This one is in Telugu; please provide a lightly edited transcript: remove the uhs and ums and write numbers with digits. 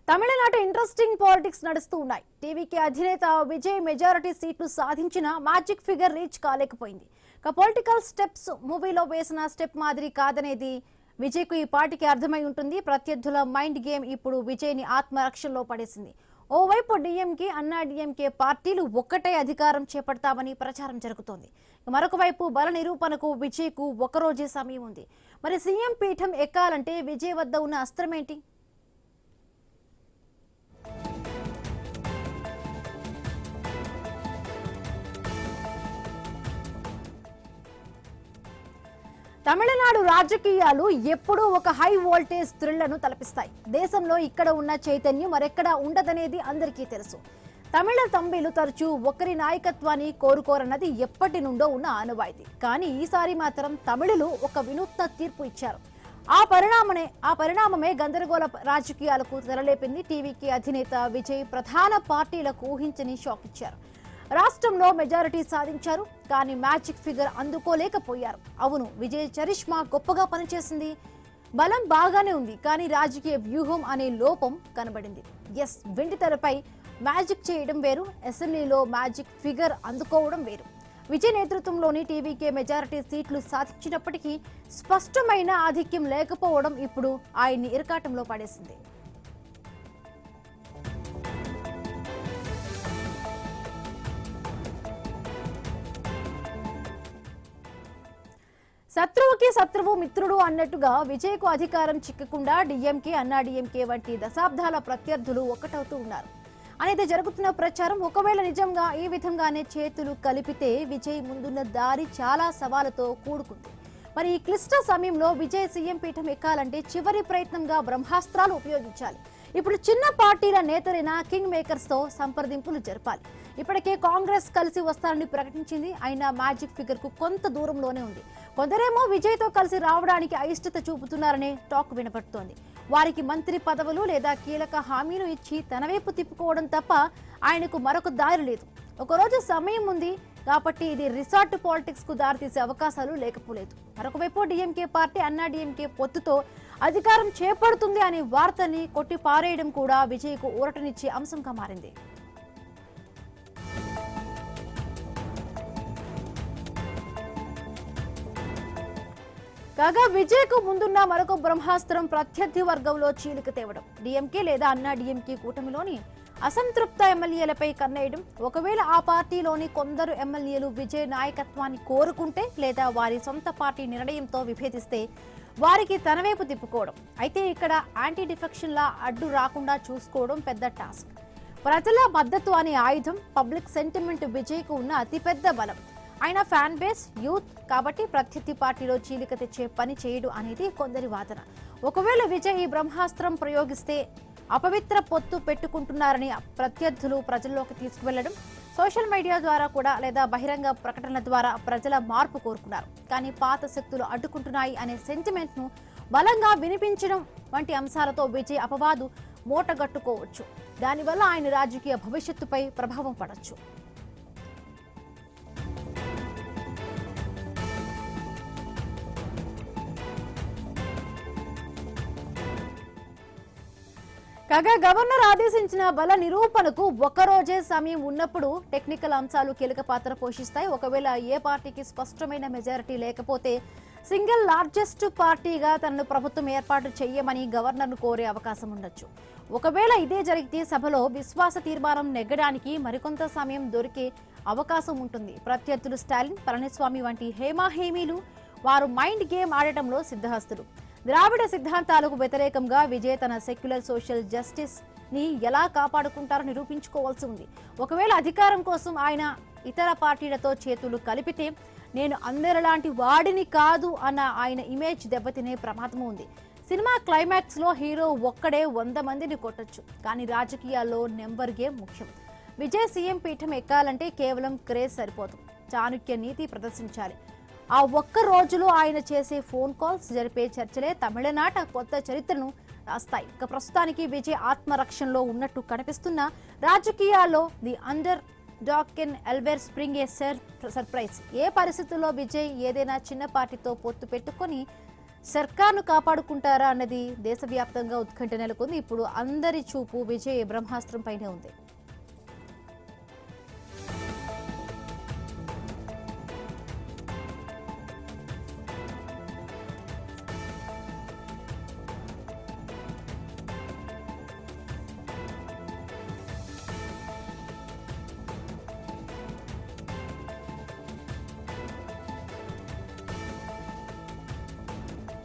తమిళనాడు ఇంట్రెస్టింగ్ పాలిటిక్స్ నడుస్తూ ఉన్నాయి. టీవీకి అధినేత విజయ్ మెజారిటీ సీట్లు సాధించిన మ్యాజిక్ ఫిగర్ రీచ్ కాలేకపోయింది. పొలిటికల్ స్టెప్స్ మూవీలో వేసిన స్టెప్ మాదిరి కాదనేది విజయ్కు ఈ పార్టీకి అర్థమై ఉంటుంది. ప్రత్యర్థుల మైండ్ గేమ్ ఇప్పుడు విజయ్ని ఆత్మరక్షణలో పడేసింది. ఓవైపు డిఎంకే, అన్నా డిఎంకే పార్టీలు ఒక్కటే అధికారం చేపడతామని ప్రచారం జరుగుతోంది. మరొక వైపు బల నిరూపణకు విజయ్కు ఒకరోజే సమయం ఉంది. మరి సీఎం పీఠం ఎక్కాలంటే విజయ్ వద్ద ఉన్న అస్త్రమేంటి? తమిళనాడు రాజకీయాలు ఎప్పుడూ ఒక హై వోల్టేజ్ థ్రిల్లను తలపిస్తాయి. దేశంలో ఇక్కడ ఉన్న చైతన్యం మరెక్కడా ఉండదనేది అందరికీ తెలుసు. తమిళ తంబిలు తరచూ ఒకరి నాయకత్వాన్ని కోరుకోరన్నది ఎప్పటి నుండో ఉన్న ఆనవాయితీ. కానీ ఈసారి మాత్రం తమిళులు ఒక వినూత్న తీర్పు ఇచ్చారు. ఆ పరిణామమే గందరగోళ రాజకీయాలకు తెరలేపింది. టీవీకి అధినేత విజయ్ ప్రధాన పార్టీలకు ఊహించని షాక్ ఇచ్చారు. రాష్ట్రంలో మెజారిటీ సాధించారు, కానీ మ్యాజిక్ ఫిగర్ అందుకోలేకపోయారు. అవును, విజయ్ చరిష్మా గొప్పగా పనిచేసింది, బలం బాగానే ఉంది, కానీ రాజకీయ వ్యూహం అనే లోపం కనబడింది. ఎస్, వెండితెరపై మ్యాజిక్ చేయడం వేరు, అసెంబ్లీలో మ్యాజిక్ ఫిగర్ అందుకోవడం వేరు. విజయ్ నేతృత్వంలోని టీవీకే మెజారిటీ సీట్లు సాధించినప్పటికీ స్పష్టమైన ఆధిక్యం లేకపోవడం ఇప్పుడు ఆయన్ని ఇరకాటంలో పడేసింది. శత్రువుకి శత్రువు మిత్రుడు అన్నట్టుగా విజయ్కు అధికారం చిక్కకుండా డిఎంకే, అన్నా డిఎంకే వంటి దశాబ్దాల ప్రత్యర్థులు ఒక్కటవుతూ ఉన్నారు అనేది జరుగుతున్న ప్రచారం. ఒకవేళ నిజంగా ఈ విధంగానే చేతులు కలిపితే విజయ్ ముందున్న దారి చాలా సవాలుతో కూడుకుంది. మరి ఈ క్లిష్ట సమయంలో విజయ్ సీఎం పీఠం ఎక్కాలంటే చివరి ప్రయత్నంగా బ్రహ్మాస్త్రాలు ఉపయోగించాలి. ఇప్పుడు చిన్న పార్టీల నేతలైన కింగ్ మేకర్స్ తో సంప్రదింపులు జరపాలి. ఇప్పటికే కాంగ్రెస్ కలిసి వస్తారని ప్రకటించింది. అయినా మ్యాజిక్ ఫిగర్ కు కొంత దూరంలోనే ఉంది. కొందరేమో విజయ్ తో కలిసి రావడానికి అయిష్టత చూపుతున్నారనే టాక్ వినపడుతోంది. వారికి మంత్రి పదవులు లేదా కీలక హామీలు ఇచ్చి తన వైపు తిప్పుకోవడం తప్ప ఆయనకు మరొక దారి లేదు. ఒకరోజు సమయం ఉంది కాబట్టి ఇది రిసార్ట్ పాలిటిక్స్ కు దారితీసే అవకాశాలు లేకపోలేదు. మరొకవైపు డిఎంకే పార్టీ అన్నా డిఎంకే పొత్తుతో అధికారం చేపడుతుంది అనే వార్తని కొట్టి పారేయడం కూడా విజయ్కు ఊరటనిచ్చే అంశంగా మారింది. కాగా విజయ్కు ముందున్న మరొక బ్రహ్మాస్త్రం ప్రత్యర్థి వర్గంలో చీలిక తేవడం. డిఎంకే లేదా అన్నా డిఎంకే కూటమిలోని అసంతృప్త ఎమ్మెల్యేలపై కన్నేయడం. ఒకవేళ ఆ పార్టీలోని కొందరు ఎమ్మెల్యేలు విజయ్ నాయకత్వాన్ని కోరుకుంటే లేదా వారి సొంత పార్టీ నిర్ణయంతో విభేదిస్తే వారికి తన వైపు తిప్పుకోవడం. అయితే ఇక్కడ యాంటీ డిఫెక్షన్ లా అడ్డు రాకుండా చూసుకోవడం పెద్ద టాస్క్. ప్రజల మద్దతు అనే ఆయుధం, పబ్లిక్ సెంటిమెంట్ విజయ్కు ఉన్న అతిపెద్ద బలం. ఆయన ఫ్యాన్ బేస్ యూత్ కాబట్టి ప్రత్యర్థి పార్టీలో చీలిక తెచ్చే పని చేయడు అనేది కొందరి వాదన. ఒకవేళ విజయ్ ఈ బ్రహ్మాస్త్రం ప్రయోగిస్తే అపవిత్ర పొత్తు పెట్టుకుంటున్నారని ప్రత్యర్థులు ప్రజల్లోకి తీసుకువెళ్లడం, సోషల్ మీడియా ద్వారా కూడా లేదా బహిరంగ ప్రకటనల ద్వారా ప్రజల మార్పు కోరుకున్నారు. కానీ పాత శక్తులు అడ్డుకుంటున్నాయి అనే సెంటిమెంట్ ను బలంగా వినిపించడం వంటి అంశాలతో విజయ్ అపవాదు మూటగట్టుకోవచ్చు. దానివల్ల ఆయన రాజకీయ భవిష్యత్తుపై ప్రభావం పడవచ్చు. కాగా గవర్నర్ ఆదేశించిన బల నిరూపణకు ఒక్కరోజే సమయం ఉన్నప్పుడు టెక్నికల్ అంశాలు కీలక పాత్ర పోషిస్తాయి. ఒకవేళ ఏ పార్టీకి స్పష్టమైన మెజారిటీ లేకపోతే సింగిల్ లార్జెస్ట్ పార్టీగా తనను ప్రభుత్వం ఏర్పాటు చేయమని గవర్నర్ను కోరే అవకాశం ఉండొచ్చు. ఒకవేళ ఇదే జరిగితే సభలో విశ్వాస తీర్మానం నెగ్గడానికి మరికొంత సమయం దొరికే అవకాశం ఉంటుంది. ప్రత్యర్థులు స్టాలిన్, పళనిస్వామి వంటి హేమాహేమీలు వారు మైండ్ గేమ్ ఆడటంలో సిద్ధహస్తులు. ద్రావిడ సిద్ధాంతాలకు వ్యతిరేకంగా విజయ్ తన సెక్యులర్ సోషల్ జస్టిస్ ని ఎలా కాపాడుకుంటారో నిరూపించుకోవాల్సి ఉంది. ఒకవేళ అధికారం కోసం ఆయన ఇతర పార్టీలతో చేతులు కలిపితే నేను అందరిలాంటి వాడిని కాదు అన్న ఆయన ఇమేజ్ దెబ్బతినే ప్రమాదం ఉంది. సినిమా క్లైమాక్స్ లో హీరో ఒక్కడే 100 మందిని కొట్టొచ్చు, కానీ రాజకీయాల్లో నెంబర్ గేమ్ ముఖ్యం. విజయ్ సీఎం పీఠం ఎక్కాలంటే కేవలం క్రేజ్ సరిపోదు, చాణుక్య నీతి ప్రదర్శించాలి. ఆ ఒక్క రోజులో ఆయన చేసే ఫోన్ కాల్స్, జరిపే చర్చలే తమిళనాట కొత్త చరిత్రను రాస్తాయి. ఇక ప్రస్తుతానికి విజయ్ ఆత్మరక్షణలో ఉన్నట్టు కనిపిస్తున్న రాజకీయాల్లో the underdog can always spring a surprise. ఏ పరిస్థితుల్లో విజయ్ ఏదైనా చిన్న పార్టీతో పొత్తు పెట్టుకొని సర్కార్ను కాపాడుకుంటారా అన్నది దేశవ్యాప్తంగా ఉత్కంఠ నెలకొంది. ఇప్పుడు అందరి చూపు విజయ్ బ్రహ్మాస్త్రం పైనే ఉంది.